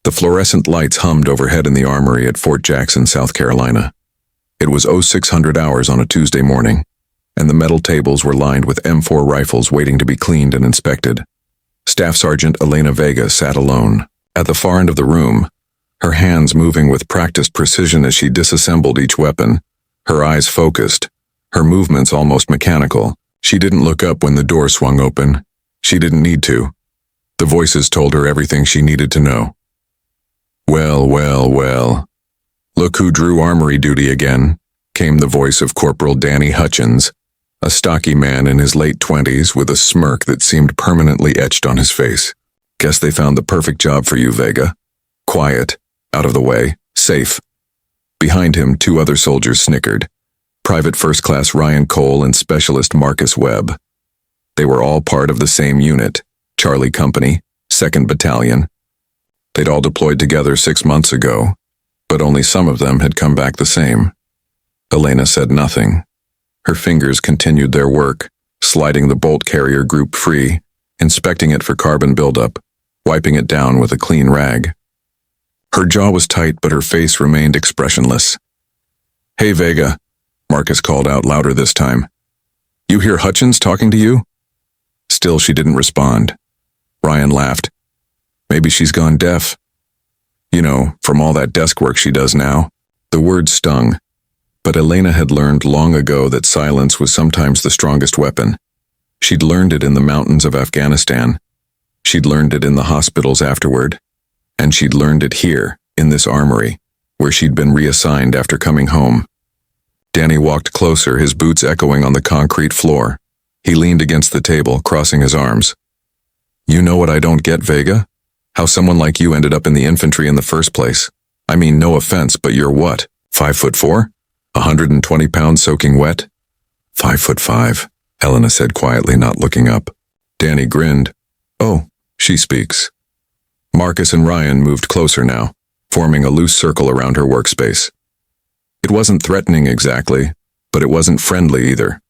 The fluorescent lights hummed overhead in the armory at Fort Jackson, South Carolina. It was 0600 hours on a Tuesday morning, and the metal tables were lined with M4 rifles waiting to be cleaned and inspected. Staff Sergeant Elena Vega sat alone, at the far end of the room, her hands moving with practiced precision as she disassembled each weapon, her eyes focused, her movements almost mechanical. She didn't look up when the door swung open. She didn't need to. The voices told her everything she needed to know. Well, well, well. Look who drew armory duty again, came the voice of Corporal Danny Hutchins, a stocky man in his late 20s with a smirk that seemed permanently etched on his face. Guess they found the perfect job for you, Vega. Quiet, out of the way, safe. Behind him, two other soldiers snickered. Private First Class Ryan Cole and Specialist Marcus Webb. They were all part of the same unit, Charlie Company, 2nd Battalion. They'd all deployed together 6 months ago, but only some of them had come back the same. Elena said nothing. Her fingers continued their work, sliding the bolt carrier group free, inspecting it for carbon buildup, wiping it down with a clean rag. Her jaw was tight, but her face remained expressionless. Hey, Vega, Marcus called out louder this time. You hear Hutchins talking to you? Still, she didn't respond. Ryan laughed. Maybe she's gone deaf. You know, from all that desk work she does now. The words stung. But Elena had learned long ago that silence was sometimes the strongest weapon. She'd learned it in the mountains of Afghanistan. She'd learned it in the hospitals afterward. And she'd learned it here, in this armory, where she'd been reassigned after coming home. Danny walked closer, his boots echoing on the concrete floor. He leaned against the table, crossing his arms. You know what I don't get, Vega? How someone like you ended up in the infantry in the first place. I mean, no offense, but you're what, 5'4"? 120 pounds soaking wet? 5'5", Helena said quietly, not looking up. Danny grinned. Oh, she speaks. Marcus and Ryan moved closer now, forming a loose circle around her workspace. It wasn't threatening exactly, but it wasn't friendly either.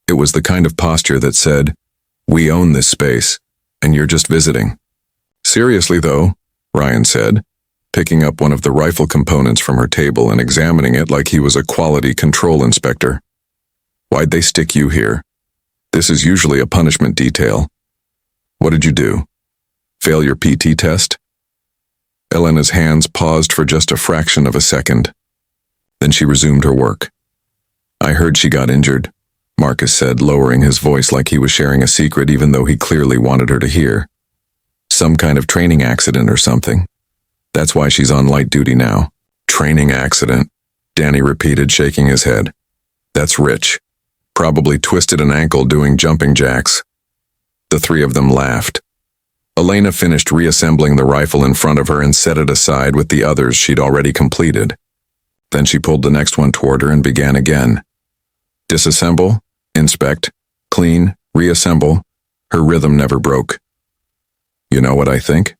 It was the kind of posture that said, we own this space, and you're just visiting. Seriously though, Ryan said, picking up one of the rifle components from her table and examining it like he was a quality control inspector. Why'd they stick you here? This is usually a punishment detail. What did you do? Fail your PT test? Elena's hands paused for just a fraction of a second. Then she resumed her work. I heard she got injured, Marcus said, lowering his voice like he was sharing a secret even though he clearly wanted her to hear. Some kind of training accident or something. That's why she's on light duty now. Training accident, Danny repeated, shaking his head. That's rich. Probably twisted an ankle doing jumping jacks. The three of them laughed. Elena finished reassembling the rifle in front of her and set it aside with the others she'd already completed. Then she pulled the next one toward her and began again. Disassemble, inspect, clean, reassemble. Her rhythm never broke. You know what I think?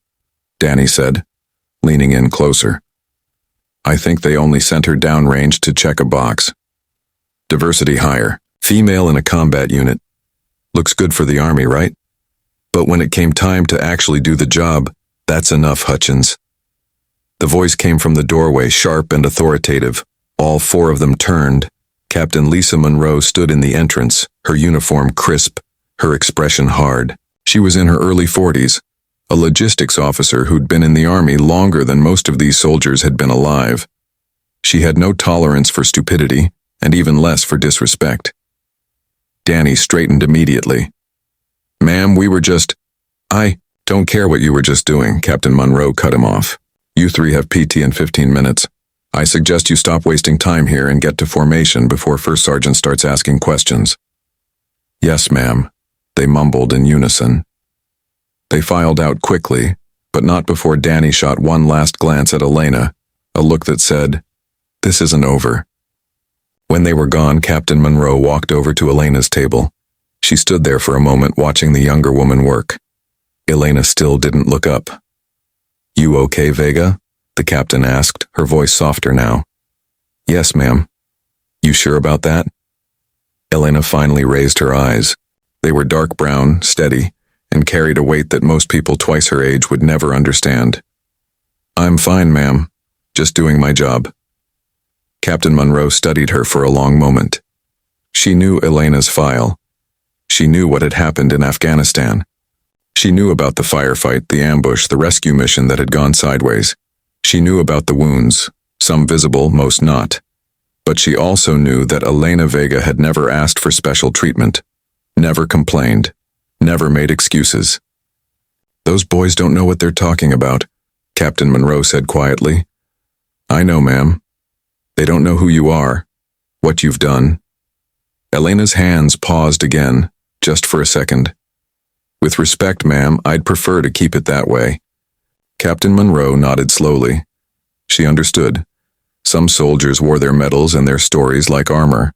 Danny said, leaning in closer. I think they only sent her downrange to check a box. Diversity higher, female in a combat unit. Looks good for the Army, right? But when it came time to actually do the job, that's enough, Hutchins. The voice came from the doorway, sharp and authoritative. All four of them turned. Captain Lisa Monroe stood in the entrance, her uniform crisp, her expression hard. She was in her early 40s, a logistics officer who'd been in the Army longer than most of these soldiers had been alive. She had no tolerance for stupidity, and even less for disrespect. Danny straightened immediately. Ma'am, we were just... I don't care what you were just doing, Captain Monroe cut him off. You three have PT in 15 minutes. I suggest you stop wasting time here and get to formation before First Sergeant starts asking questions. Yes, ma'am, they mumbled in unison. They filed out quickly, but not before Danny shot one last glance at Elena, a look that said, this isn't over. When they were gone, Captain Monroe walked over to Elena's table. She stood there for a moment watching the younger woman work. Elena still didn't look up. You okay, Vega? The captain asked, her voice softer now. Yes, ma'am. You sure about that? Elena finally raised her eyes. They were dark brown, steady, and carried a weight that most people twice her age would never understand. I'm fine, ma'am. Just doing my job. Captain Monroe studied her for a long moment. She knew Elena's file. She knew what had happened in Afghanistan. She knew about the firefight, the ambush, the rescue mission that had gone sideways. She knew about the wounds, some visible, most not. But she also knew that Elena Vega had never asked for special treatment, never complained, never made excuses. Those boys don't know what they're talking about, Captain Monroe said quietly. I know, ma'am. They don't know who you are, what you've done. Elena's hands paused again, just for a second. With respect, ma'am, I'd prefer to keep it that way. Captain Monroe nodded slowly. She understood. Some soldiers wore their medals and their stories like armor.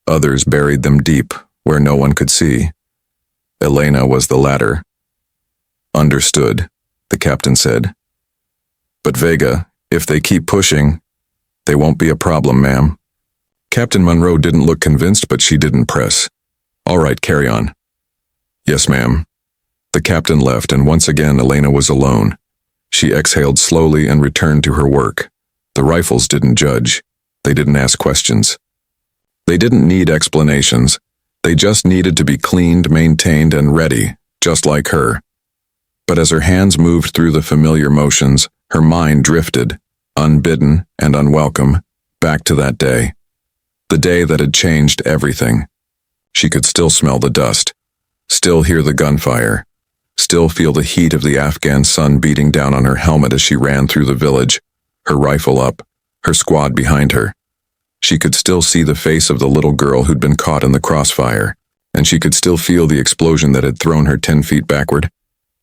Others buried them deep, where no one could see. Elena was the latter. Understood, the captain said. But Vega, if they keep pushing, they won't be a problem, ma'am. Captain Monroe didn't look convinced, but she didn't press. All right, carry on. Yes, ma'am. The captain left, and once again Elena was alone. She exhaled slowly and returned to her work. The rifles didn't judge. They didn't ask questions. They didn't need explanations. They just needed to be cleaned, maintained, and ready, just like her. But as her hands moved through the familiar motions, her mind drifted, unbidden and unwelcome, back to that day. The day that had changed everything. She could still smell the dust, still hear the gunfire, still feel the heat of the Afghan sun beating down on her helmet as she ran through the village, her rifle up, her squad behind her. She could still see the face of the little girl who'd been caught in the crossfire, and she could still feel the explosion that had thrown her 10 feet backward,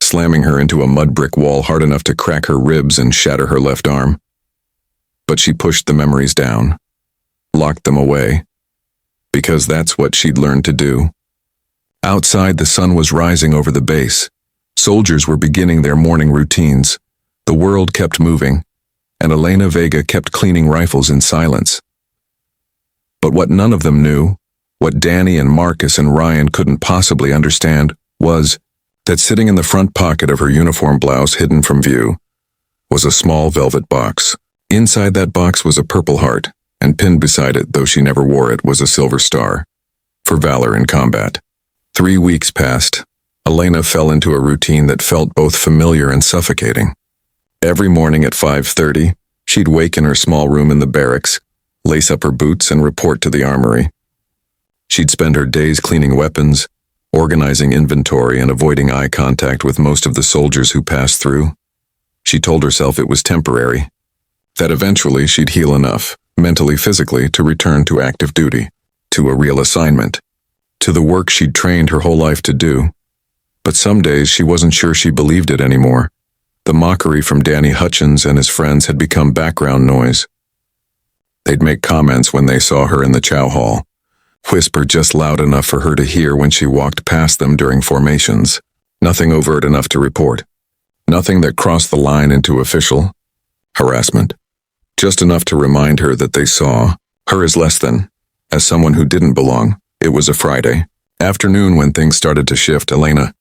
slamming her into a mud brick wall hard enough to crack her ribs and shatter her left arm. But she pushed the memories down, locked them away, because that's what she'd learned to do. Outside, the sun was rising over the base. Soldiers were beginning their morning routines. The world kept moving, and Elena Vega kept cleaning rifles in silence. But what none of them knew, what Danny and Marcus and Ryan couldn't possibly understand, was that sitting in the front pocket of her uniform blouse, hidden from view, was a small velvet box. Inside that box was a purple heart, and pinned beside it, though she never wore it, was a silver star, for valor in combat. 3 weeks passed. Elena fell into a routine that felt both familiar and suffocating. Every morning at 5:30, she'd wake in her small room in the barracks, lace up her boots, and report to the armory. She'd spend her days cleaning weapons, organizing inventory, and avoiding eye contact with most of the soldiers who passed through. She told herself it was temporary, that eventually she'd heal enough, mentally, physically, to return to active duty, to a real assignment, to the work she'd trained her whole life to do. But some days she wasn't sure she believed it anymore. The mockery from Danny Hutchins and his friends had become background noise. They'd make comments when they saw her in the chow hall, whisper just loud enough for her to hear when she walked past them during formations. Nothing overt enough to report. Nothing that crossed the line into official harassment. Just enough to remind her that they saw her as less than, as someone who didn't belong. It was a Friday afternoon when things started to shift. Elena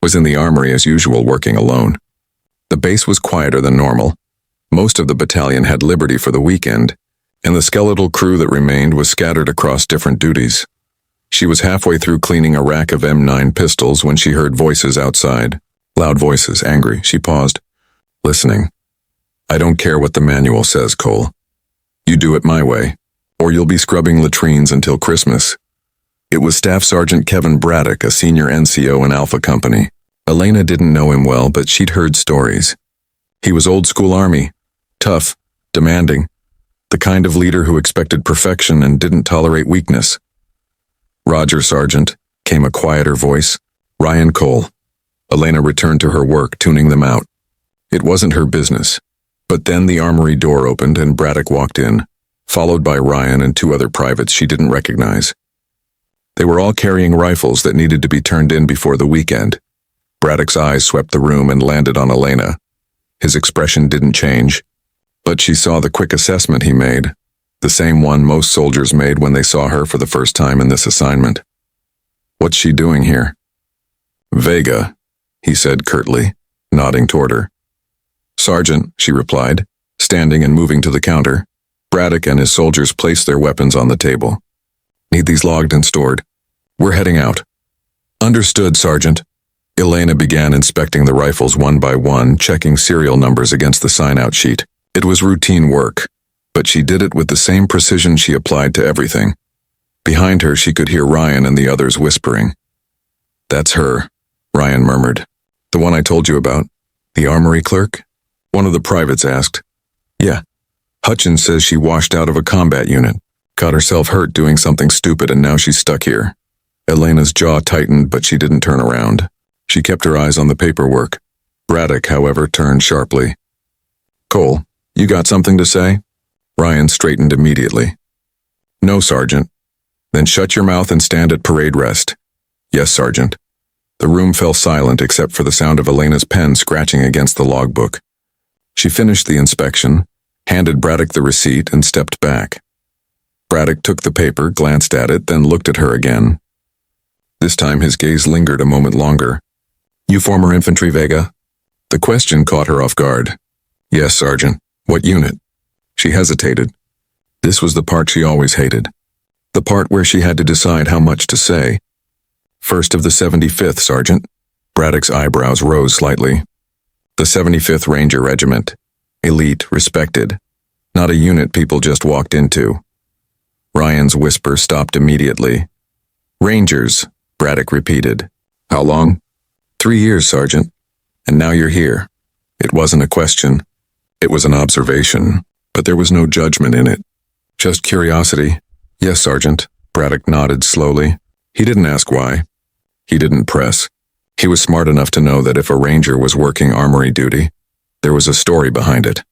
was in the armory as usual, working alone. The base was quieter than normal. Most of the battalion had liberty for the weekend, and the skeletal crew that remained was scattered across different duties. She was halfway through cleaning a rack of M9 pistols when she heard voices outside. Loud voices, angry. She paused, listening. I don't care what the manual says, Cole. You do it my way, or you'll be scrubbing latrines until Christmas. It was Staff Sergeant Kevin Braddock, a senior NCO in Alpha Company. Elena didn't know him well, but she'd heard stories. He was old school Army, tough, demanding, the kind of leader who expected perfection and didn't tolerate weakness. Roger, Sergeant, came a quieter voice. Ryan, Cole. Elena returned to her work, tuning them out. It wasn't her business. But then the armory door opened and Braddock walked in, followed by Ryan and 2 other privates she didn't recognize. They were all carrying rifles that needed to be turned in before the weekend. Braddock's eyes swept the room and landed on Elena. His expression didn't change, but she saw the quick assessment he made, the same one most soldiers made when they saw her for the first time in this assignment. What's she doing here? Vega, he said curtly, nodding toward her. "Sergeant," she replied, standing and moving to the counter. Braddock and his soldiers placed their weapons on the table. "Need these logged and stored. We're heading out." "Understood, Sergeant." Elena began inspecting the rifles one by one, checking serial numbers against the sign-out sheet. It was routine work, but she did it with the same precision she applied to everything. Behind her, she could hear Ryan and the others whispering. "That's her," Ryan murmured. "The one I told you about? The armory clerk?" One of the privates asked. "Yeah. Hutchins says she washed out of a combat unit, got herself hurt doing something stupid, and now she's stuck here." Elena's jaw tightened, but she didn't turn around. She kept her eyes on the paperwork. Braddock, however, turned sharply. "Cole, you got something to say?" Ryan straightened immediately. "No, Sergeant." "Then shut your mouth and stand at parade rest." "Yes, Sergeant." The room fell silent except for the sound of Elena's pen scratching against the logbook. She finished the inspection, handed Braddock the receipt, and stepped back. Braddock took the paper, glanced at it, then looked at her again. This time his gaze lingered a moment longer. "You former infantry, Vega?" The question caught her off guard. "Yes, Sergeant." "What unit?" She hesitated. This was the part she always hated. The part where she had to decide how much to say. "First of the 75th, Sergeant." Braddock's eyebrows rose slightly. "The 75th Ranger Regiment. Elite, respected. Not a unit people just walked into." Ryan's whisper stopped immediately. "Rangers," Braddock repeated. "How long?" 3 years, Sergeant. And now you're here." It wasn't a question. It was an observation, but there was no judgment in it. Just curiosity. "Yes, Sergeant." Braddock nodded slowly. He didn't ask why. He didn't press. He was smart enough to know that if a ranger was working armory duty, there was a story behind it,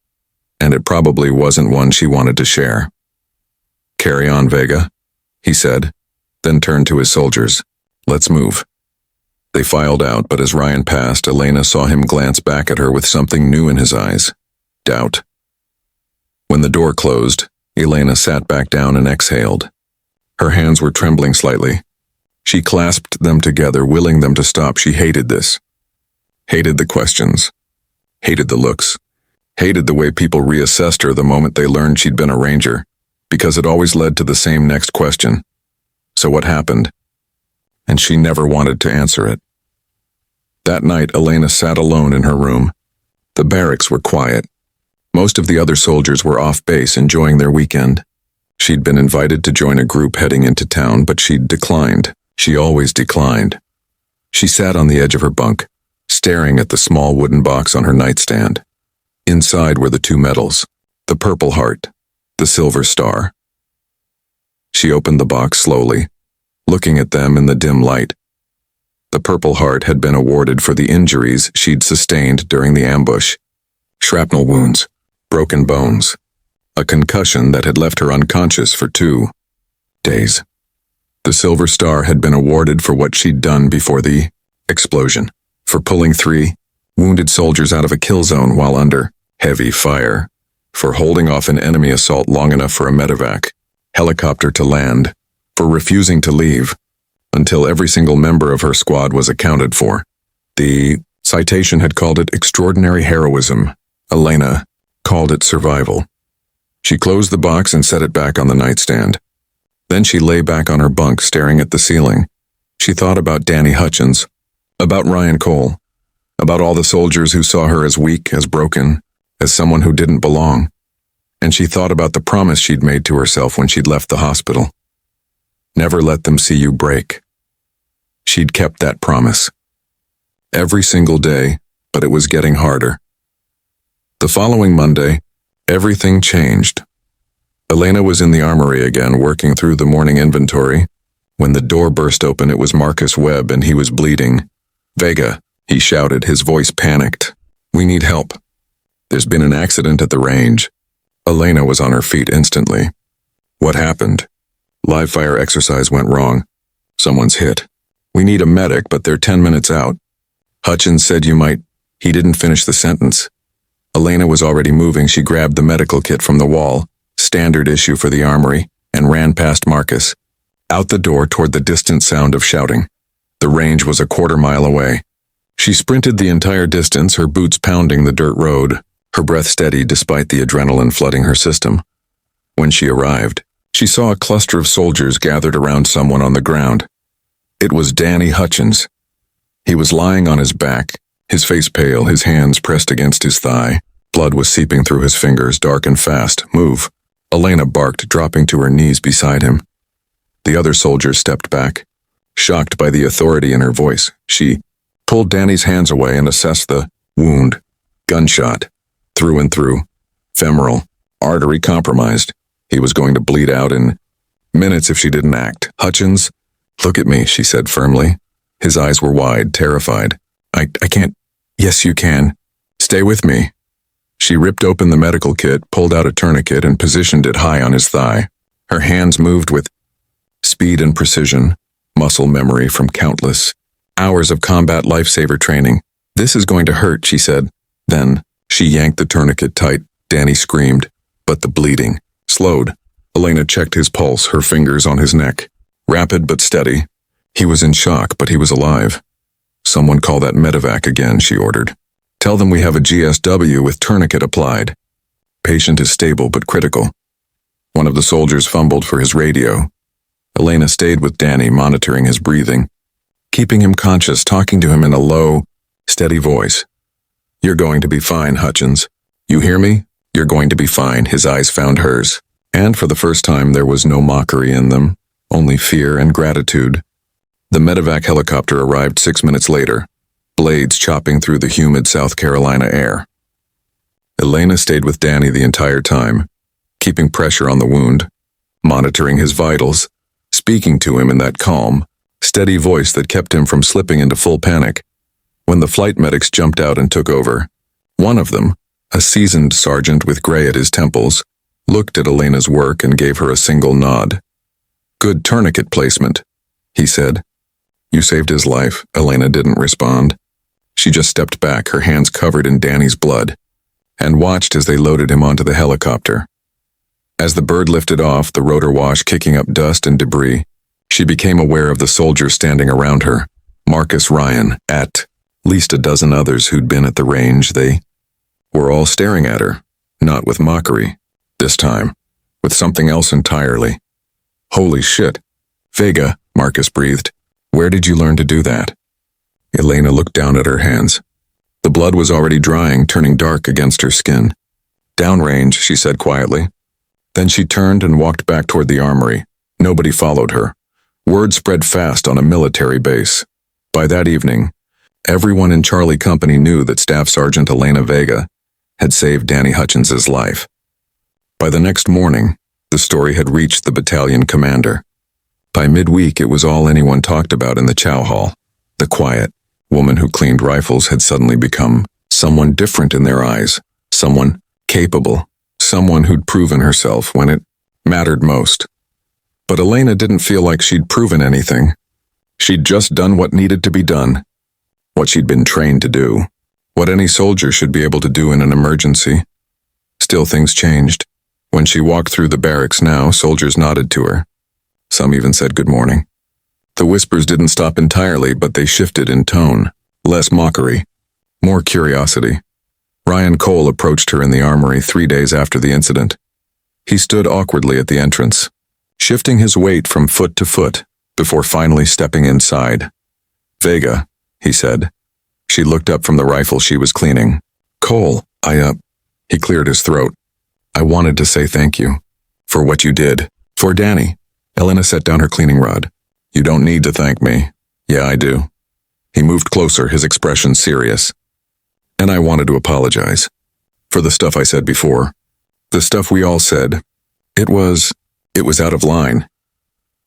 and it probably wasn't one she wanted to share. "Carry on, Vega," he said, then turned to his soldiers. "Let's move." They filed out, but as Ryan passed, Elena saw him glance back at her with something new in his eyes. Doubt. When the door closed, Elena sat back down and exhaled. Her hands were trembling slightly. She clasped them together, willing them to stop. She hated this. Hated the questions. Hated the looks. Hated the way people reassessed her the moment they learned she'd been a ranger, because it always led to the same next question. So what happened? And she never wanted to answer it. That night, Elena sat alone in her room. The barracks were quiet. Most of the other soldiers were off base enjoying their weekend. She'd been invited to join a group heading into town, but she'd declined. She always declined. She sat on the edge of her bunk, staring at the small wooden box on her nightstand. Inside were the 2 medals, the Purple Heart, the Silver Star. She opened the box slowly, looking at them in the dim light. The Purple Heart had been awarded for the injuries she'd sustained during the ambush. Shrapnel wounds, broken bones, a concussion that had left her unconscious for 2 days. The Silver Star had been awarded for what she'd done before the explosion, for pulling 3 wounded soldiers out of a kill zone while under heavy fire, for holding off an enemy assault long enough for a medevac helicopter to land, for refusing to leave until every single member of her squad was accounted for. The citation had called it extraordinary heroism. Elena called it survival. She closed the box and set it back on the nightstand. Then she lay back on her bunk, staring at the ceiling. She thought about Danny Hutchins, about Ryan Cole, about all the soldiers who saw her as weak, as broken, as someone who didn't belong. And she thought about the promise she'd made to herself when she'd left the hospital. Never let them see you break. She'd kept that promise. Every single day, but it was getting harder. The following Monday, everything changed. Elena was in the armory again, working through the morning inventory. When the door burst open, it was Marcus Webb, and he was bleeding. "Vega," he shouted, his voice panicked. "We need help. There's been an accident at the range." Elena was on her feet instantly. "What happened?" "Live fire exercise went wrong. Someone's hit. We need a medic, but they're 10 minutes out. Hutchins said you might..." He didn't finish the sentence. Elena was already moving. She grabbed the medical kit from the wall, standard issue for the armory, and ran past Marcus, out the door toward the distant sound of shouting. The range was a quarter mile away. She sprinted the entire distance, her boots pounding the dirt road. her breath steady despite the adrenaline flooding her system. When she arrived, she saw a cluster of soldiers gathered around someone on the ground. It was Danny Hutchins. He was lying on his back, his face pale, his hands pressed against his thigh. Blood was seeping through his fingers, dark and fast. "Move," Elena barked, dropping to her knees beside him. The other soldiers stepped back, shocked by the authority in her voice. She pulled Danny's hands away and assessed the wound. Gunshot. Through and through. Femoral. Artery compromised. He was going to bleed out in minutes if she didn't act. "Hutchins, look at me," she said firmly. His eyes were wide, terrified. I can't." "Yes, you can. Stay with me." She ripped open the medical kit, pulled out a tourniquet, and positioned it high on his thigh. Her hands moved with speed and precision, muscle memory from countless hours of combat lifesaver training. "This is going to hurt," she said. Then, she yanked the tourniquet tight. Danny screamed, but the bleeding slowed. Elena checked his pulse, her fingers on his neck. Rapid but steady. He was in shock, but he was alive. "Someone call that medevac again," she ordered. "Tell them we have a GSW with tourniquet applied. Patient is stable but critical." One of the soldiers fumbled for his radio. Elena stayed with Danny, monitoring his breathing, keeping him conscious, talking to him in a low, steady voice. "You're going to be fine, Hutchins. You hear me? You're going to be fine." His eyes found hers, and for the first time there was no mockery in them, only fear and gratitude. The medevac helicopter arrived 6 minutes later, blades chopping through the humid South Carolina air. Elena stayed with Danny the entire time, keeping pressure on the wound, monitoring his vitals, speaking to him in that calm, steady voice that kept him from slipping into full panic. When the flight medics jumped out and took over, one of them, a seasoned sergeant with gray at his temples, looked at Elena's work and gave her a single nod. "Good tourniquet placement," he said. "You saved his life." Elena didn't respond. She just stepped back, her hands covered in Danny's blood, and watched as they loaded him onto the helicopter. As the bird lifted off, the rotor wash kicking up dust and debris, she became aware of the soldiers standing around her. Marcus, Ryan, at least a dozen others who'd been at the range. They were all staring at her, not with mockery, this time, with something else entirely. "Holy shit. Vega," Marcus breathed. "Where did you learn to do that?" Elena looked down at her hands. The blood was already drying, turning dark against her skin. "Downrange," she said quietly. Then she turned and walked back toward the armory. Nobody followed her. Word spread fast on a military base. By that evening, everyone in Charlie Company knew that Staff Sergeant Elena Vega had saved Danny Hutchins' life. By the next morning, the story had reached the battalion commander. By midweek, it was all anyone talked about in the chow hall. The quiet woman who cleaned rifles had suddenly become someone different in their eyes, someone capable, someone who'd proven herself when it mattered most. But Elena didn't feel like she'd proven anything. She'd just done what needed to be done, what she'd been trained to do, what any soldier should be able to do in an emergency. Still, things changed. When she walked through the barracks now, soldiers nodded to her. Some even said good morning. The whispers didn't stop entirely, but they shifted in tone. Less mockery, more curiosity. Ryan Cole approached her in the armory 3 days after the incident. He stood awkwardly at the entrance, shifting his weight from foot to foot before finally stepping inside. "Vega," he said. She looked up from the rifle she was cleaning. "Cole, He cleared his throat. "I wanted to say thank you for what you did. For Danny." Elena set down her cleaning rod. "You don't need to thank me." "Yeah, I do." He moved closer, his expression serious. "And I wanted to apologize for the stuff I said before. The stuff we all said. It was out of line."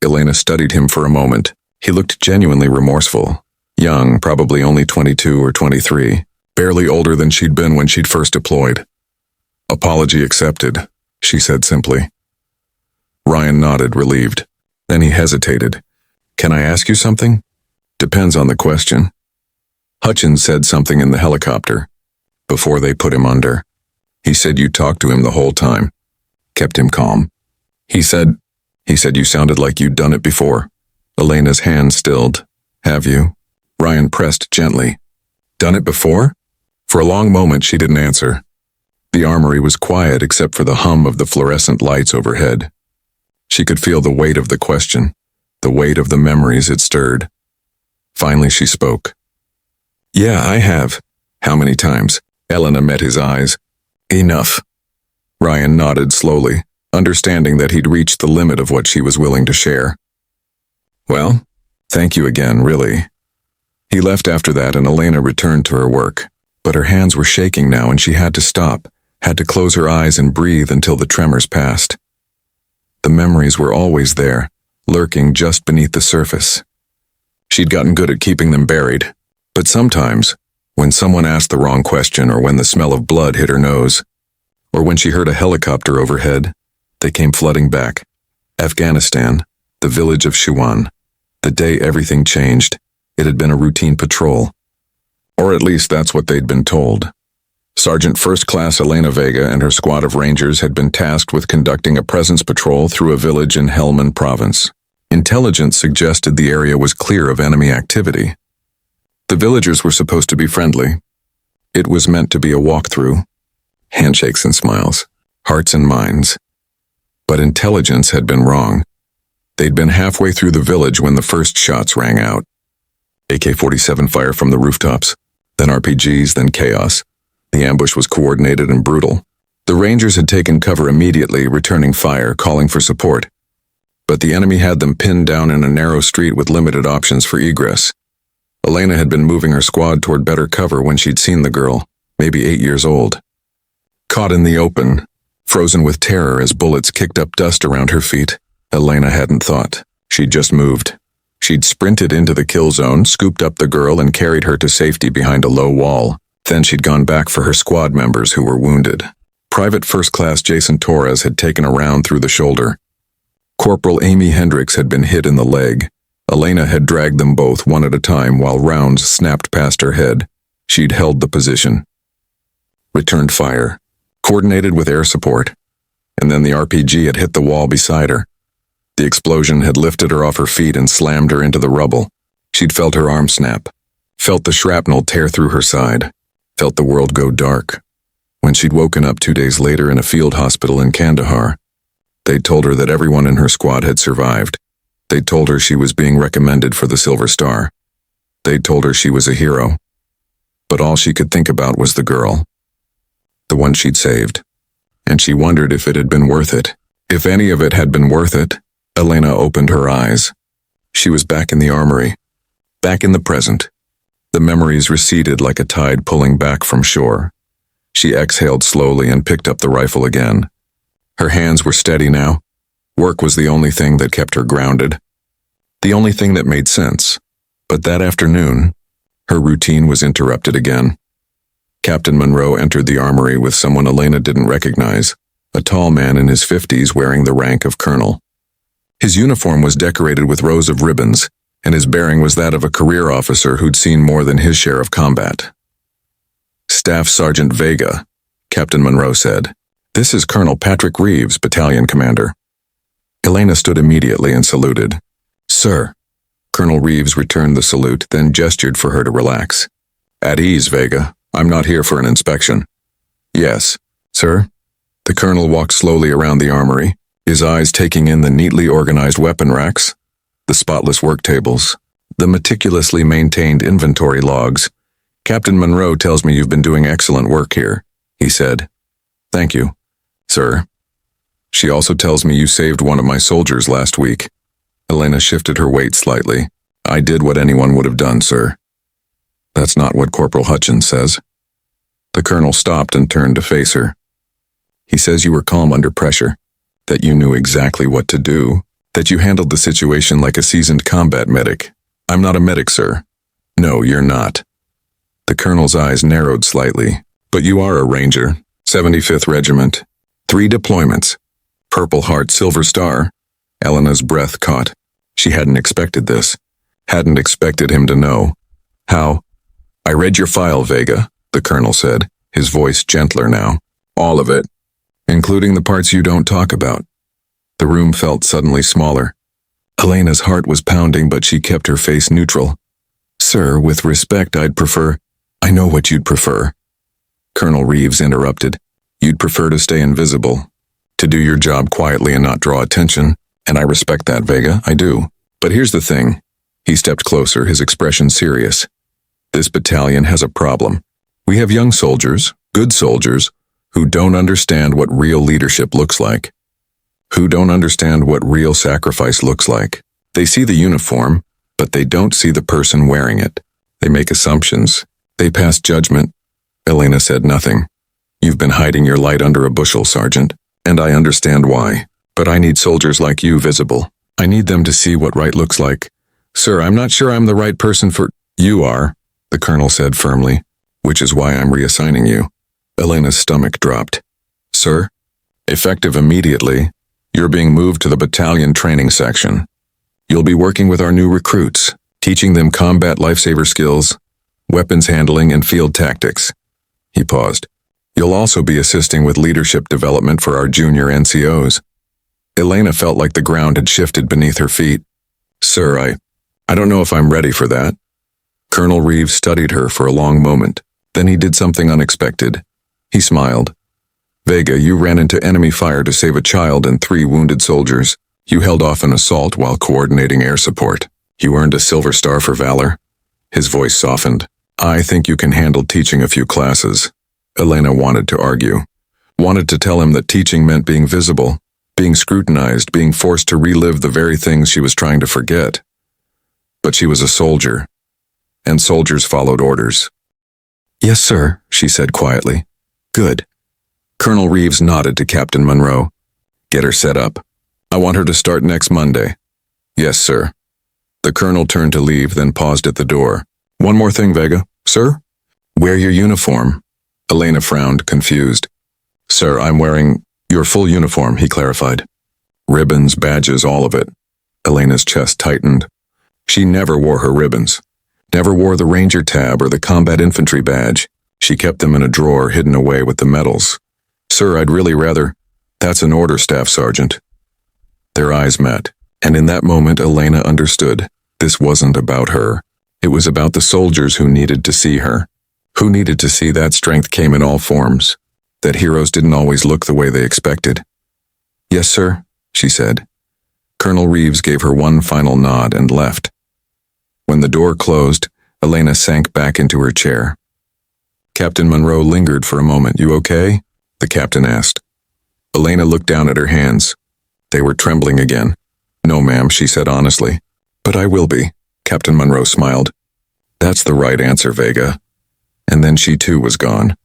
Elena studied him for a moment. He looked genuinely remorseful. Young, probably only 22 or 23, barely older than she'd been when she'd first deployed. "Apology accepted," she said simply. Ryan nodded, relieved. Then he hesitated. "Can I ask you something?" "Depends on the question." Hutchins said something in the helicopter before they put him under. He said you talked to him the whole time, kept him calm. He said you sounded like you'd done it before. Elena's hand stilled. "Have you?" Ryan pressed gently. "Done it before?" For a long moment she didn't answer. The armory was quiet except for the hum of the fluorescent lights overhead. She could feel the weight of the question, the weight of the memories it stirred. Finally she spoke. "Yeah, I have." "How many times?" Elena met his eyes. "Enough." Ryan nodded slowly, understanding that he'd reached the limit of what she was willing to share. "Well, thank you again, really." He left after that and Elena returned to her work, but her hands were shaking now and she had to stop, had to close her eyes and breathe until the tremors passed. The memories were always there, lurking just beneath the surface. She'd gotten good at keeping them buried, but sometimes, when someone asked the wrong question or when the smell of blood hit her nose, or when she heard a helicopter overhead, they came flooding back. Afghanistan, the village of Shiwan. The day everything changed, it had been a routine patrol. Or at least that's what they'd been told. Sergeant First Class Elena Vega and her squad of rangers had been tasked with conducting a presence patrol through a village in Helmand province. Intelligence suggested the area was clear of enemy activity. The villagers were supposed to be friendly. It was meant to be a walkthrough. Handshakes and smiles, hearts and minds. But intelligence had been wrong. They'd been halfway through the village when the first shots rang out. AK-47 fire from the rooftops, then RPGs, then chaos. The ambush was coordinated and brutal. The Rangers had taken cover immediately, returning fire, calling for support. But the enemy had them pinned down in a narrow street with limited options for egress. Elena had been moving her squad toward better cover when she'd seen the girl, maybe 8 years old. Caught in the open, frozen with terror as bullets kicked up dust around her feet, Elena hadn't thought. She'd just moved. She'd sprinted into the kill zone, scooped up the girl and carried her to safety behind a low wall. Then she'd gone back for her squad members who were wounded. Private First Class Jason Torres had taken a round through the shoulder. Corporal Amy Hendricks had been hit in the leg. Elena had dragged them both one at a time while rounds snapped past her head. She'd held the position. Returned fire, coordinated with air support, and then the RPG had hit the wall beside her. The explosion had lifted her off her feet and slammed her into the rubble. She'd felt her arm snap, felt the shrapnel tear through her side, felt the world go dark. When she'd woken up 2 days later in a field hospital in Kandahar, they'd told her that everyone in her squad had survived. They'd told her she was being recommended for the Silver Star. They'd told her she was a hero. But all she could think about was the girl, the one she'd saved. And she wondered if it had been worth it. If any of it had been worth it. Elena opened her eyes. She was back in the armory, back in the present. The memories receded like a tide pulling back from shore. She exhaled slowly and picked up the rifle again. Her hands were steady now. Work was the only thing that kept her grounded. The only thing that made sense. But that afternoon, her routine was interrupted again. Captain Monroe entered the armory with someone Elena didn't recognize, a tall man in his 50s wearing the rank of colonel. His uniform was decorated with rows of ribbons, and his bearing was that of a career officer who'd seen more than his share of combat. "Staff Sergeant Vega," Captain Monroe said. "This is Colonel Patrick Reeves, battalion commander." Elena stood immediately and saluted. "Sir." Colonel Reeves returned the salute, then gestured for her to relax. "At ease, Vega. I'm not here for an inspection." "Yes, sir." The colonel walked slowly around the armory, his eyes taking in the neatly organized weapon racks, the spotless work tables, the meticulously maintained inventory logs. "Captain Monroe tells me you've been doing excellent work here," he said. "Thank you, sir. She also tells me you saved one of my soldiers last week." Elena shifted her weight slightly. "I did what anyone would have done, sir." "That's not what Corporal Hutchins says." The colonel stopped and turned to face her. "He says you were calm under pressure, that you knew exactly what to do, that you handled the situation like a seasoned combat medic." "I'm not a medic, sir." "No, you're not." The colonel's eyes narrowed slightly. "But you are a ranger, 75th Regiment. 3 deployments. Purple Heart Silver Star." Elena's breath caught. She hadn't expected this. Hadn't expected him to know. "How?" "I read your file, Vega," the colonel said, his voice gentler now. "All of it, including the parts you don't talk about." The room felt suddenly smaller. Elena's heart was pounding, but she kept her face neutral. "Sir, with respect, I'd prefer—" "I know what you'd prefer." Colonel Reeves interrupted. You'd prefer to stay invisible, to do your job quietly and not draw attention, and I respect that, Vega, I do. But here's the thing. He stepped closer, his expression serious. This battalion has a problem. We have young soldiers, good soldiers, who don't understand what real leadership looks like. Who don't understand what real sacrifice looks like. They see the uniform, but they don't see the person wearing it. They make assumptions. They pass judgment. Elena said nothing. You've been hiding your light under a bushel, Sergeant, and I understand why. But I need soldiers like you visible. I need them to see what right looks like. Sir, I'm not sure I'm the right person for— You are, the colonel said firmly, which is why I'm reassigning you. Elena's stomach dropped. Sir, effective immediately, you're being moved to the battalion training section. You'll be working with our new recruits, teaching them combat lifesaver skills, weapons handling, and field tactics. He paused. You'll also be assisting with leadership development for our junior NCOs. Elena felt like the ground had shifted beneath her feet. Sir, I don't know if I'm ready for that. Colonel Reeves studied her for a long moment. Then he did something unexpected. He smiled. Vega, you ran into enemy fire to save a child and 3 wounded soldiers. You held off an assault while coordinating air support. You earned a Silver Star for valor. His voice softened. I think you can handle teaching a few classes. Elena wanted to argue. Wanted to tell him that teaching meant being visible, being scrutinized, being forced to relive the very things she was trying to forget. But she was a soldier, and soldiers followed orders. Yes, sir, she said quietly. Good. Colonel Reeves nodded to Captain Monroe. Get her set up. I want her to start next Monday. Yes, sir. The colonel turned to leave, then paused at the door. One more thing, Vega. Sir? Wear your uniform. Elena frowned, confused. Sir, I'm wearing your full uniform, he clarified. Ribbons, badges, all of it. Elena's chest tightened. She never wore her ribbons. Never wore the Ranger tab or the Combat Infantry badge. She kept them in a drawer hidden away with the medals. Sir, I'd really rather— That's an order, Staff Sergeant. Their eyes met, and in that moment Elena understood. This wasn't about her. It was about the soldiers who needed to see her. Who needed to see that strength came in all forms. That heroes didn't always look the way they expected. Yes, sir, she said. Colonel Reeves gave her one final nod and left. When the door closed, Elena sank back into her chair. Captain Monroe lingered for a moment. You okay? The captain asked. Elena looked down at her hands. They were trembling again. No, ma'am, she said honestly. But I will be, Captain Monroe smiled. That's the right answer, Vega. And then she too was gone.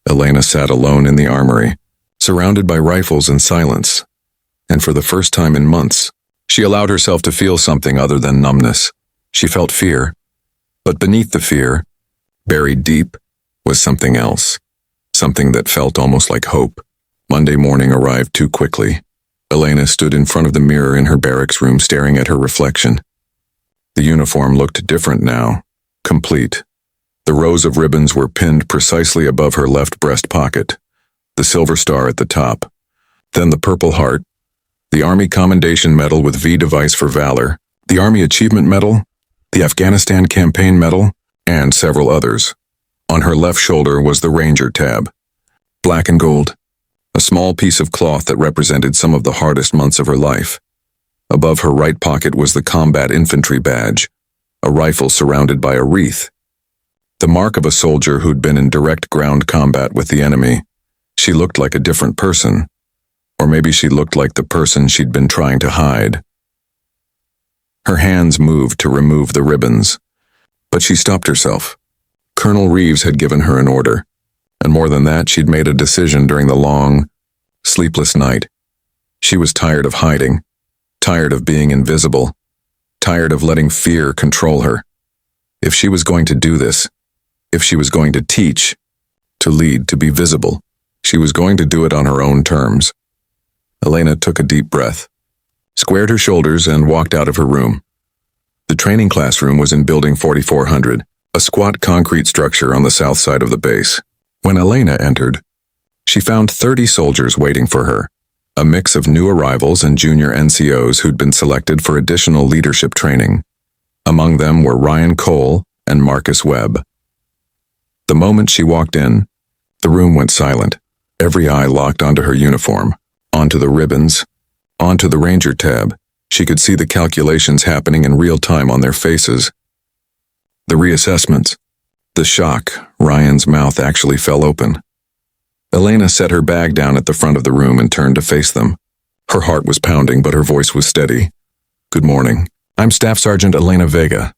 Elena sat alone in the armory, surrounded by rifles and silence. And for the first time in months, she allowed herself to feel something other than numbness. She felt fear. But beneath the fear, buried deep, was something else. Something that felt almost like hope. Monday morning arrived too quickly. Elena stood in front of the mirror in her barracks room staring at her reflection. The uniform looked different now, complete. The rows of ribbons were pinned precisely above her left breast pocket, the Silver Star at the top, then the Purple Heart, the Army Commendation Medal with V device for valor, the Army Achievement Medal, the Afghanistan Campaign Medal, and several others. On her left shoulder was the Ranger tab, black and gold, a small piece of cloth that represented some of the hardest months of her life. Above her right pocket was the Combat Infantry badge, a rifle surrounded by a wreath. The mark of a soldier who'd been in direct ground combat with the enemy. She looked like a different person. Or maybe she looked like the person she'd been trying to hide. Her hands moved to remove the ribbons, but she stopped herself. Colonel Reeves had given her an order, and more than that, she'd made a decision during the long, sleepless night. She was tired of hiding, tired of being invisible, tired of letting fear control her. If she was going to do this, if she was going to teach, to lead, to be visible, she was going to do it on her own terms. Elena took a deep breath, squared her shoulders, and walked out of her room. The training classroom was in Building 4400, a squat concrete structure on the south side of the base. When Elena entered, she found 30 soldiers waiting for her, a mix of new arrivals and junior NCOs who'd been selected for additional leadership training. Among them were Ryan Cole and Marcus Webb. The moment she walked in, the room went silent. Every eye locked onto her uniform, onto the ribbons, onto the Ranger tab. She could see the calculations happening in real time on their faces. The reassessments. The shock. Ryan's mouth actually fell open. Elena set her bag down at the front of the room and turned to face them. Her heart was pounding, but her voice was steady. Good morning. I'm Staff Sergeant Elena Vega.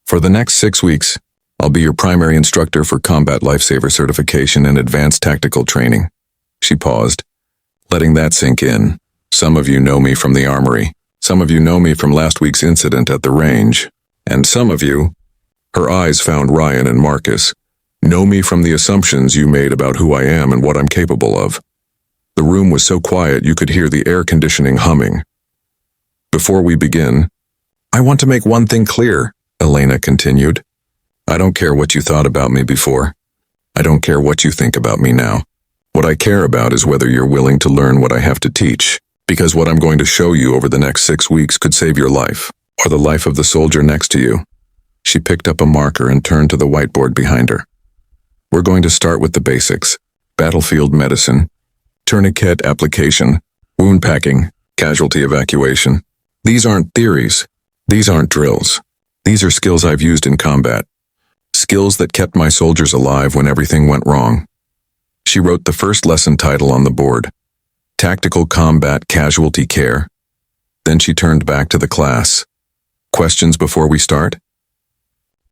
For the next 6 weeks, I'll be your primary instructor for Combat Lifesaver Certification and Advanced Tactical Training. She paused, letting that sink in. Some of you know me from the armory. Some of you know me from last week's incident at the range. And some of you, her eyes found Ryan and Marcus, know me from the assumptions you made about who I am and what I'm capable of. The room was so quiet you could hear the air conditioning humming. Before we begin, I want to make one thing clear, Elena continued. I don't care what you thought about me before. I don't care what you think about me now. What I care about is whether you're willing to learn what I have to teach, because what I'm going to show you over the next 6 weeks could save your life, or the life of the soldier next to you. She picked up a marker and turned to the whiteboard behind her. We're going to start with the basics: battlefield medicine, tourniquet application, wound packing, casualty evacuation. These aren't theories. These aren't drills. These are skills I've used in combat. Skills that kept my soldiers alive when everything went wrong. She wrote the first lesson title on the board: Tactical Combat Casualty Care. Then she turned back to the class. Questions before we start?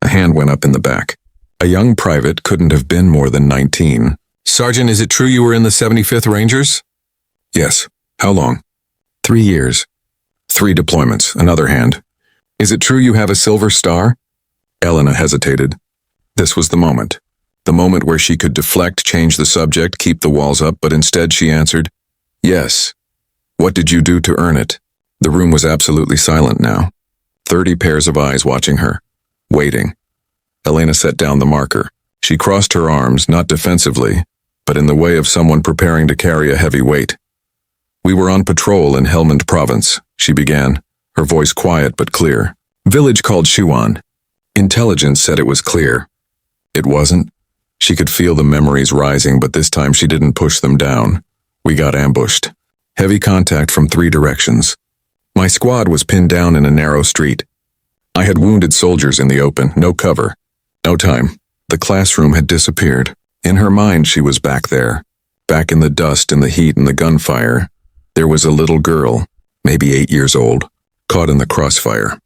A hand went up in the back. A young private couldn't have been more than 19. Sergeant, is it true you were in the 75th Rangers? Yes. How long? 3 years. 3 deployments. Another hand. Is it true you have a silver star? Elena hesitated. This was the moment. The moment where she could deflect, change the subject, keep the walls up, but instead she answered, yes. What did you do to earn it? The room was absolutely silent now. 30 pairs of eyes watching her, waiting. Elena set down the marker. She crossed her arms, not defensively, but in the way of someone preparing to carry a heavy weight. We were on patrol in Helmand Province, she began, her voice quiet but clear. Village called Shuan. Intelligence said it was clear. It wasn't. She could feel the memories rising, but this time she didn't push them down. We got ambushed. Heavy contact from 3 directions. My squad was pinned down in a narrow street. I had wounded soldiers in the open, no cover. No time. The classroom had disappeared. In her mind, she was back there. Back in the dust and the heat and the gunfire. There was a little girl, maybe 8 years old, caught in the crossfire.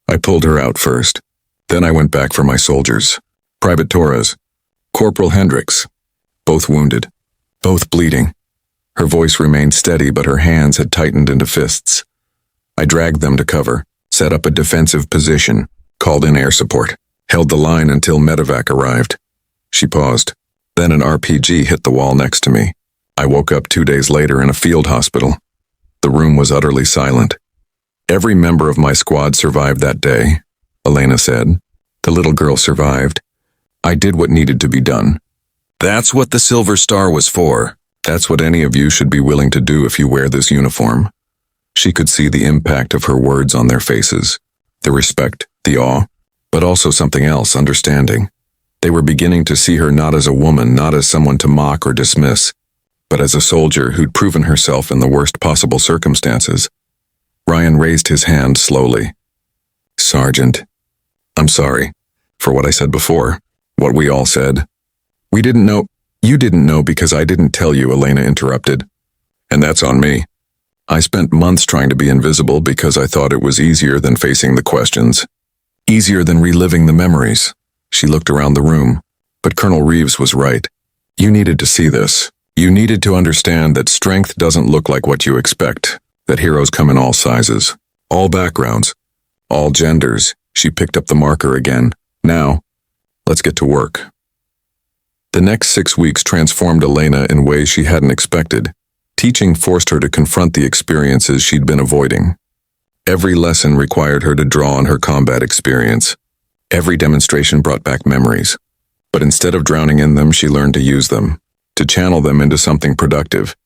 I pulled her out first. Then I went back for my soldiers. Private Torres, Corporal Hendricks, both wounded, both bleeding. Her voice remained steady, but her hands had tightened into fists. I dragged them to cover, set up a defensive position, called in air support, held the line until medevac arrived. She paused. Then an RPG hit the wall next to me. I woke up 2 days later in a field hospital. The room was utterly silent. Every member of my squad survived that day, Elena said. The little girl survived. I did what needed to be done. That's what the Silver Star was for. That's what any of you should be willing to do if you wear this uniform. She could see the impact of her words on their faces. The respect, the awe, but also something else, understanding. They were beginning to see her not as a woman, not as someone to mock or dismiss, but as a soldier who'd proven herself in the worst possible circumstances. Ryan raised his hand slowly. Sergeant, I'm sorry for what I said before, what we all said. We didn't know. You didn't know because I didn't tell you, Elena interrupted. And that's on me. I spent months trying to be invisible because I thought it was easier than facing the questions. Easier than reliving the memories. She looked around the room, but Colonel Reeves was right. You needed to see this. You needed to understand that strength doesn't look like what you expect, that heroes come in all sizes, all backgrounds, all genders. She picked up the marker again. Now, let's get to work. The next 6 weeks transformed Elena in ways she hadn't expected. Teaching forced her to confront the experiences she'd been avoiding. Every lesson required her to draw on her combat experience. Every demonstration brought back memories. But instead of drowning in them, she learned to use them, to channel them into something productive.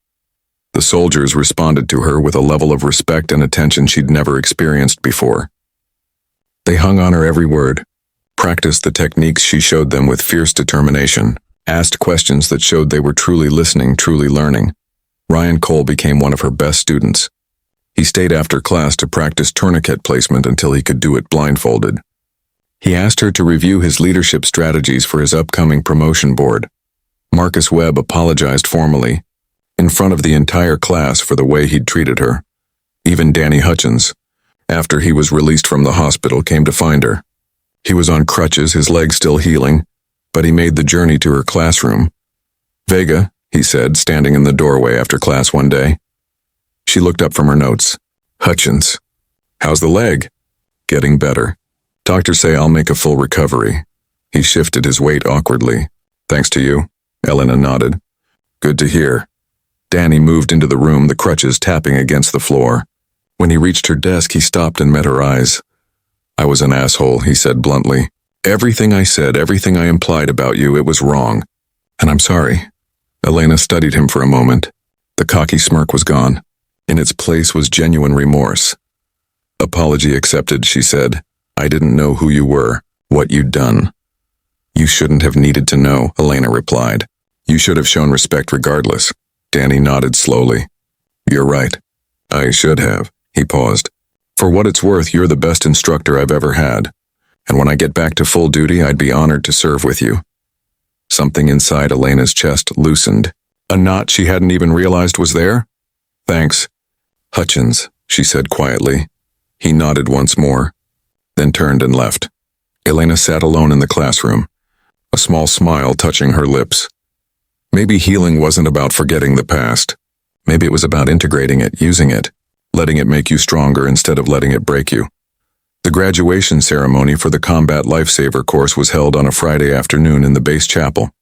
The soldiers responded to her with a level of respect and attention she'd never experienced before. They hung on her every word, practiced the techniques she showed them with fierce determination. asked questions that showed they were truly listening, truly learning. Ryan Cole became one of her best students. He stayed after class to practice tourniquet placement until he could do it blindfolded. He asked her to review his leadership strategies for his upcoming promotion board. Marcus Webb apologized formally, in front of the entire class, for the way he'd treated her. Even Danny Hutchins, after he was released from the hospital, came to find her. He was on crutches, his legs still healing, but he made the journey to her classroom. "Vega," he said, standing in the doorway after class one day. She looked up from her notes. "Hutchins, how's the leg?" "Getting better. Doctors say I'll make a full recovery." He shifted his weight awkwardly. "Thanks to you." Elena nodded. "Good to hear." Danny moved into the room, the crutches tapping against the floor. When he reached her desk, he stopped and met her eyes. "I was an asshole," he said bluntly. "Everything I said, everything I implied about you, it was wrong. And I'm sorry." Elena studied him for a moment. The cocky smirk was gone. In its place was genuine remorse. "Apology accepted," she said. "I didn't know who you were, what you'd done." "You shouldn't have needed to know," Elena replied. "You should have shown respect regardless." Danny nodded slowly. "You're right. I should have." He paused. "For what it's worth, you're the best instructor I've ever had. And when I get back to full duty, I'd be honored to serve with you." Something inside Elena's chest loosened. A knot she hadn't even realized was there? "Thanks, Hutchins," she said quietly. He nodded once more, then turned and left. Elena sat alone in the classroom, a small smile touching her lips. Maybe healing wasn't about forgetting the past. Maybe it was about integrating it, using it, letting it make you stronger instead of letting it break you. The graduation ceremony for the Combat Lifesaver course was held on a Friday afternoon in the base chapel.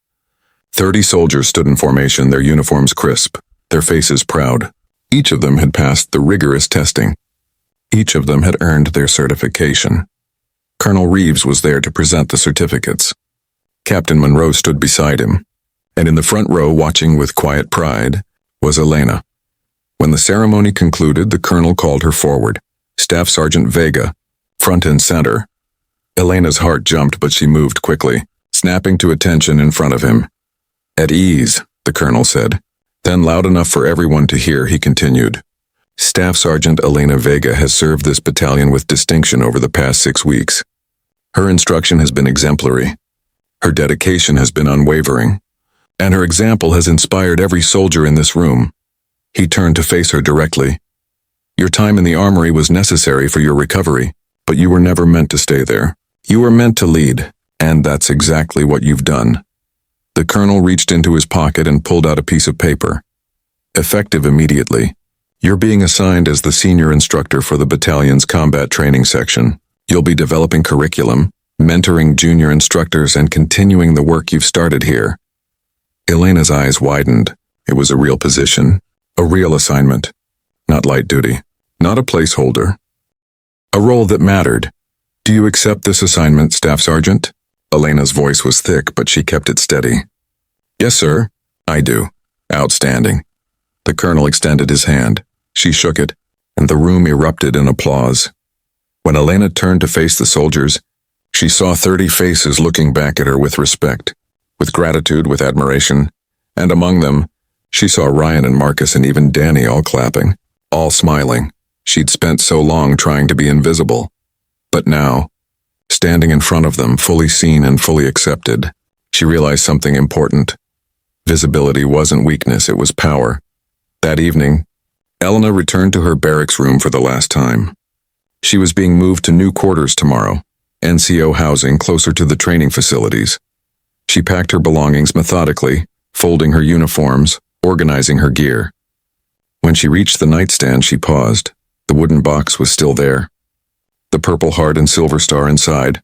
30 soldiers stood in formation, their uniforms crisp, their faces proud. Each of them had passed the rigorous testing. Each of them had earned their certification. Colonel Reeves was there to present the certificates. Captain Monroe stood beside him, and in the front row, watching with quiet pride, was Elena. When the ceremony concluded, the colonel called her forward. Staff Sergeant Vega, front and center. Elena's heart jumped, but she moved quickly, snapping to attention in front of him. "At ease," the colonel said. Then, loud enough for everyone to hear, he continued. "Staff Sergeant Elena Vega has served this battalion with distinction over the past 6 weeks. Her instruction has been exemplary. Her dedication has been unwavering. And her example has inspired every soldier in this room." He turned to face her directly. "Your time in the armory was necessary for your recovery, but you were never meant to stay there. You were meant to lead, and that's exactly what you've done." The colonel reached into his pocket and pulled out a piece of paper. "Effective immediately. You're being assigned as the senior instructor for the battalion's combat training section. You'll be developing curriculum, mentoring junior instructors, and continuing the work you've started here." Elena's eyes widened. It was a real position, a real assignment. Not light duty, not a placeholder. A role that mattered. "Do you accept this assignment, Staff Sergeant?" Elena's voice was thick, but she kept it steady. "Yes, sir. I do." "Outstanding." The colonel extended his hand. She shook it, and the room erupted in applause. When Elena turned to face the soldiers, she saw 30 faces looking back at her with respect, with gratitude, with admiration, and among them, she saw Ryan and Marcus and even Danny all clapping, all smiling. She'd spent so long trying to be invisible. But now, standing in front of them, fully seen and fully accepted, she realized something important. Visibility wasn't weakness, it was power. That evening, Elena returned to her barracks room for the last time. She was being moved to new quarters tomorrow, NCO housing closer to the training facilities. She packed her belongings methodically, folding her uniforms, organizing her gear. When she reached the nightstand, she paused. The wooden box was still there, the Purple Heart and Silver Star inside.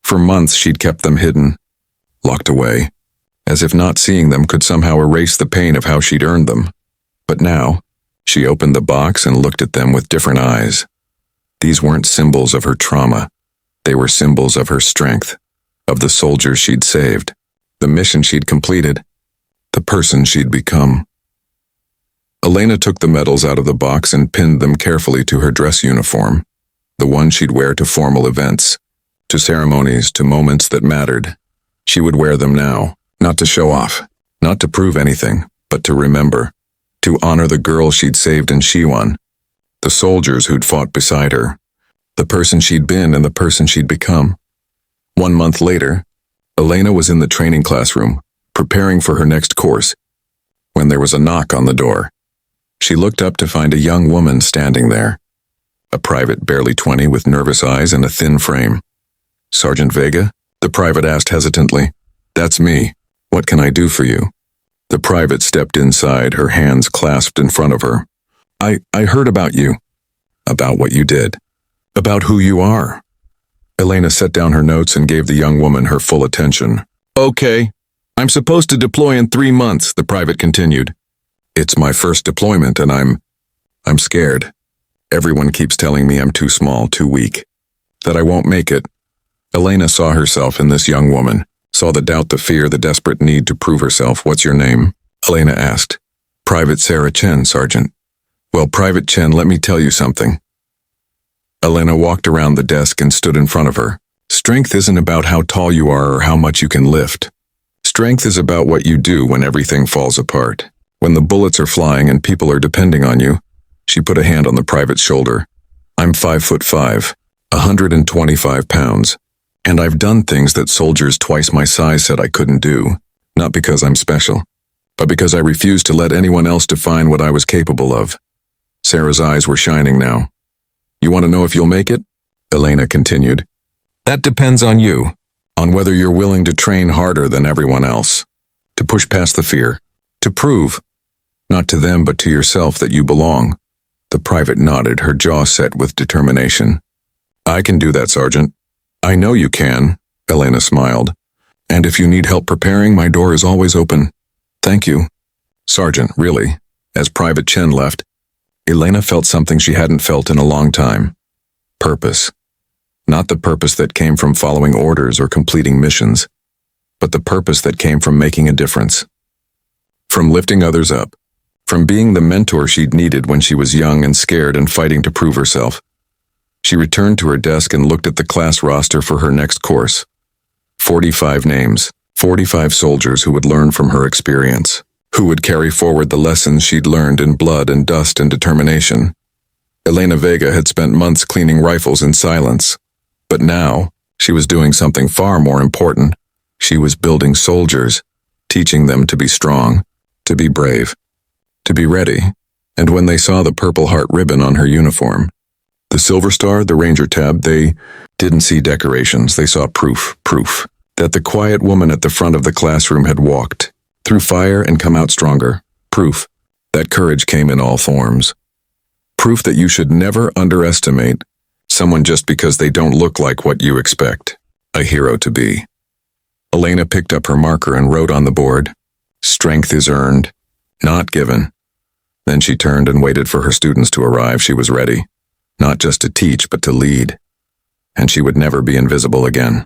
For months she'd kept them hidden, locked away, as if not seeing them could somehow erase the pain of how she'd earned them. But now, she opened the box and looked at them with different eyes. These weren't symbols of her trauma. They were symbols of her strength, of the soldiers she'd saved, the mission she'd completed, the person she'd become. Elena took the medals out of the box and pinned them carefully to her dress uniform, the one she'd wear to formal events, to ceremonies, to moments that mattered. She would wear them now, Not to show off, not to prove anything, but to remember, to honor the girl she'd saved in Shiwan, the soldiers who'd fought beside her, the person she'd been and the person she'd become. 1 month later, Elena was in the training classroom, preparing for her next course, when there was a knock on the door. She looked up to find a young woman standing there, a private barely 20 with nervous eyes and a thin frame. "Sergeant Vega?" the private asked hesitantly. "That's me. What can I do for you?" The private stepped inside, her hands clasped in front of her. I heard about you. About what you did. About who you are." Elena set down her notes and gave the young woman her full attention. "Okay. I'm supposed to deploy in 3 months," the private continued. "It's my first deployment and I'm scared. Everyone keeps telling me I'm too small, too weak, that I won't make it." Elena saw herself in this young woman, saw the doubt, the fear, the desperate need to prove herself. "What's your name?" Elena asked. "Private Sarah Chen, Sergeant." "Well, Private Chen, let me tell you something." Elena walked around the desk and stood in front of her. "Strength isn't about how tall you are or how much you can lift. Strength is about what you do when everything falls apart. When the bullets are flying and people are depending on you." She put a hand on the private's shoulder. "I'm 5'5", 125 pounds, and I've done things that soldiers twice my size said I couldn't do, not because I'm special, but because I refused to let anyone else define what I was capable of." Sarah's eyes were shining now. "You want to know if you'll make it?" Elena continued. "That depends on you, on whether you're willing to train harder than everyone else, to push past the fear, to prove, not to them but to yourself, that you belong." The private nodded, her jaw set with determination. "I can do that, Sergeant." "I know you can," Elena smiled. "And if you need help preparing, my door is always open." "Thank you." "Sergeant, really." As Private Chen left, Elena felt something she hadn't felt in a long time. Purpose. Not the purpose that came from following orders or completing missions, but the purpose that came from making a difference. From lifting others up. From being the mentor she'd needed when she was young and scared and fighting to prove herself. She returned to her desk and looked at the class roster for her next course. 45 names, 45 soldiers who would learn from her experience, who would carry forward the lessons she'd learned in blood and dust and determination. Elena Vega had spent months cleaning rifles in silence, but now she was doing something far more important. She was building soldiers, teaching them to be strong, to be brave, to be ready. And when they saw the Purple Heart ribbon on her uniform, the Silver Star, the Ranger tab, they didn't see decorations. They saw proof that the quiet woman at the front of the classroom had walked through fire and come out stronger. Proof that courage came in all forms. Proof that you should never underestimate someone just because they don't look like what you expect a hero to be. Elena picked up her marker and wrote on the board, "Strength is earned, not given." Then she turned and waited for her students to arrive. She was ready, not just to teach, but to lead. And she would never be invisible again.